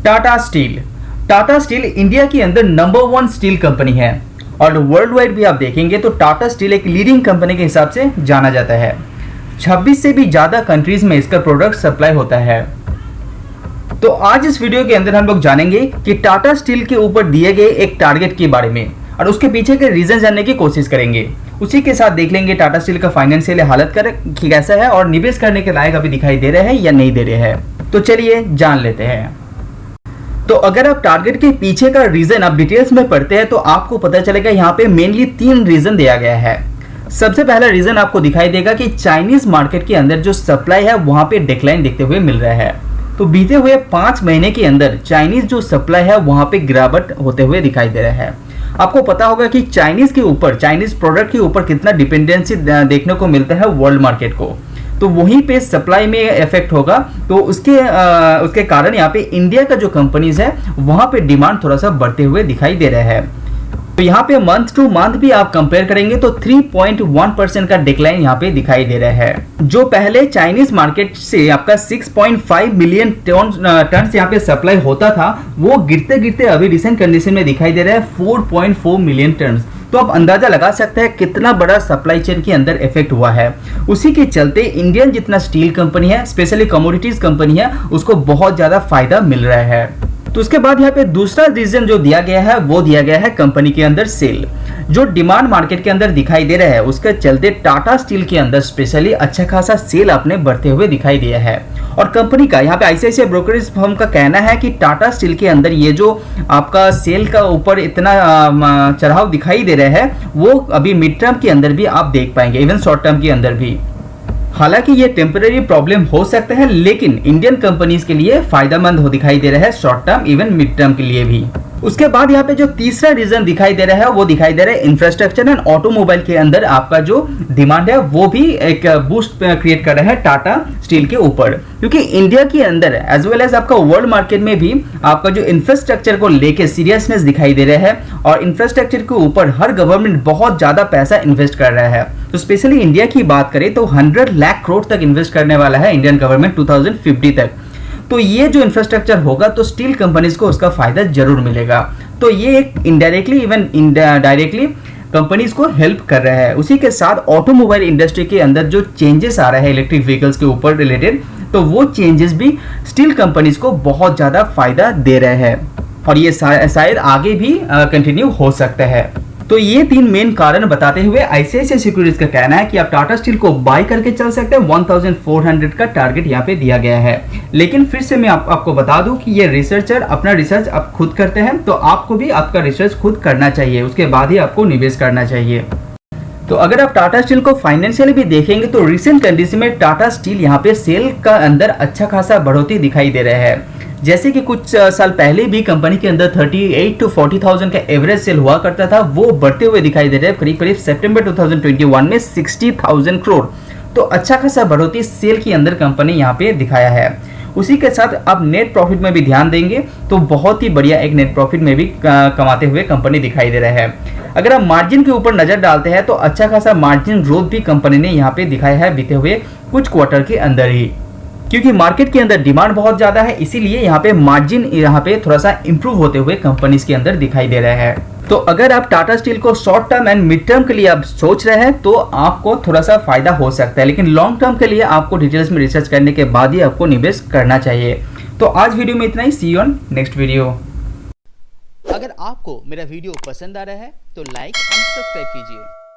Tata steel. Tata steel India के अंदर number 1 steel company है और वर्ल्ड वाइड भी आप देखेंगे तो टाटा स्टील एक लीडिंग कंपनी के हिसाब से जाना जाता है। 26 से भी ज़्यादा कंट्रीज में इसका प्रोडक्ट सप्लाई होता है। तो आज इस वीडियो के अंदर हम लोग जानेंगे कि टाटा स्टील के ऊपर दिए गए एक टारगेट के बारे में और उसके पीछे के रीजन जानने की कोशिश करेंगे। उसी के साथ देख लेंगे टाटा स्टील का फाइनेंशियल हालत कैसा है और निवेश करने के लायक अभी दिखाई दे रहे हैं या नहीं दे रहे हैं। तो चलिए जान लेते हैं। तो अगर आप टारगेट के पीछे का रीजन आप डिटेल्स में पढ़ते हैं तो आपको पता चलेगा यहाँ पे मेनली 3 रीजन दिया गया है। सबसे पहला रीजन आपको दिखाई देगा कि चाइनीज मार्केट के अंदर जो सप्लाई है वहां पे डिक्लाइन देखते हुए मिल रहा है। तो बीते हुए 5 महीने के अंदर चाइनीज जो सप्लाई है वहां पे गिरावट होते हुए दिखाई दे रहा है। आपको पता होगा कि चाइनीज प्रोडक्ट के ऊपर कितना डिपेंडेंसी देखने को मिलता है वर्ल्ड मार्केट को, तो वहीं पे सप्लाई में इफेक्ट होगा। तो उसके कारण यहाँ पे इंडिया का जो कंपनीज है वहां पे डिमांड थोड़ा सा बढ़ते हुए दिखाई दे रहा है। तो यहाँ पे मंथ टू मंथ भी आप कंपेयर करेंगे तो 3.1% का डिक्लाइन यहाँ पे दिखाई दे रहा है। जो पहले चाइनीज मार्केट से आपका 6.5 मिलियन टन यहाँ पे सप्लाई होता था वो गिरते गिरते अभी रिसेंट कंडीशन में दिखाई दे रहा है 4.4 मिलियन टन। तो आप अंदाजा लगा सकते हैं कितना बड़ा सप्लाई चेन के अंदर इफेक्ट हुआ है। उसी के चलते इंडियन जितना स्टील कंपनी है, स्पेशली कमोडिटीज कंपनी है, उसको बहुत ज्यादा फायदा मिल रहा है। तो उसके बाद यहाँ पे दूसरा रीजन जो दिया गया है वो दिया गया है कंपनी के अंदर सेल। जो डिमांड मार्केट के अंदर दिखाई दे रहा है उसके चलते टाटा स्टील के अंदर स्पेशली अच्छा खासा सेल अपने बढ़ते हुए दिखाई दिया है। और कंपनी का यहाँ पे आईसीआईसीआई ब्रोकरेज फर्म का कहना है कि टाटा स्टील के अंदर ये जो आपका सेल का ऊपर इतना चढ़ाव दिखाई दे रहा है वो अभी मिड टर्म के अंदर भी आप देख पाएंगे, इवन शॉर्ट टर्म के अंदर भी। हालांकि ये टेम्परेरी प्रॉब्लम हो सकता है लेकिन इंडियन कंपनीज के लिए फायदेमंद हो दिखाई दे रहा है short term even mid term के लिए भी। उसके बाद यहाँ पे जो तीसरा रीजन दिखाई दे रहा है वो दिखाई दे रहा है इंफ्रास्ट्रक्चर एंड ऑटोमोबाइल के अंदर आपका जो डिमांड है वो भी एक बूस्ट क्रिएट कर रहा है टाटा स्टील के ऊपर, क्योंकि इंडिया के अंदर एज वेल एज आपका वर्ल्ड मार्केट में भी आपका जो इंफ्रास्ट्रक्चर को लेके सीरियसनेस दिखाई दे रहा है और इंफ्रास्ट्रक्चर के ऊपर हर गवर्नमेंट बहुत ज्यादा पैसा इन्वेस्ट कर रहा है। तो स्पेशली इंडिया की बात करें तो 100 लाख करोड़ तक इन्वेस्ट करने वाला है इंडियन गवर्नमेंट 2050 तक। तो ये जो इंफ्रास्ट्रक्चर होगा तो स्टील कंपनीज को उसका फायदा जरूर मिलेगा। तो ये एक इनडायरेक्टली इवन डायरेक्टली कंपनीज को हेल्प कर रहा है। उसी के साथ ऑटोमोबाइल इंडस्ट्री के अंदर जो चेंजेस आ रहा है इलेक्ट्रिक व्हीकल्स के ऊपर रिलेटेड, तो वो चेंजेस भी स्टील कंपनीज को बहुत ज्यादा फायदा दे रहे हैं और ये शायद आगे भी कंटिन्यू हो सकता है। तो ये 3 मेन कारण बताते हुए आईसीआईसीआई सिक्योरिटीज का कहना है कि आप टाटा स्टील को बाय करके चल सकते हैं। 1400 का टारगेट यहाँ पे दिया गया है। लेकिन फिर से मैं आपको बता दूं कि ये रिसर्चर अपना रिसर्च आप खुद करते हैं, तो आपको भी आपका रिसर्च खुद करना चाहिए, उसके बाद ही आपको निवेश करना चाहिए। तो अगर आप टाटा स्टील को फाइनेंशियली भी देखेंगे तो रिसेंट कंडीशन में टाटा स्टील यहाँ पे सेल का अंदर अच्छा खासा बढ़ोतरी दिखाई दे रहा है। जैसे कि कुछ साल पहले भी कंपनी के अंदर 38 to 40,000 का एवरेज सेल हुआ करता था, वो बढ़ते हुए दिखाई दे रहा है। करीब करीब सितंबर 2021 में 60,000 करोड़। तो अच्छा खासा बढ़ोतरी सेल के अंदर कंपनी यहाँ पे दिखाया है। उसी के साथ आप नेट प्रॉफिट में भी ध्यान देंगे तो बहुत ही बढ़िया एक नेट प्रॉफिट में भी कमाते हुए कंपनी दिखाई दे रहा है। अगर आप मार्जिन के ऊपर नजर डालते हैं तो अच्छा खासा मार्जिन ग्रोथ भी कंपनी ने यहाँ पे दिखाया है बीते हुए कुछ क्वार्टर के अंदर ही, क्योंकि मार्केट के अंदर डिमांड बहुत ज्यादा है, इसीलिए यहाँ पे मार्जिन यहाँ पे थोड़ा सा इंप्रूव होते हुए कंपनीज के अंदर दिखाई दे रहा है। तो अगर आप टाटा स्टील को short term and mid term के लिए आप सोच रहे हैं तो आपको थोड़ा सा फायदा हो सकता है, लेकिन लॉन्ग टर्म के लिए आपको डिटेल्स में रिसर्च करने के बाद ही आपको निवेश करना चाहिए। तो आज वीडियो में इतना ही। सी यू ऑन नेक्स्ट वीडियो। अगर आपको मेरा वीडियो पसंद आ रहा है तो लाइक एंड सब्सक्राइब कीजिए।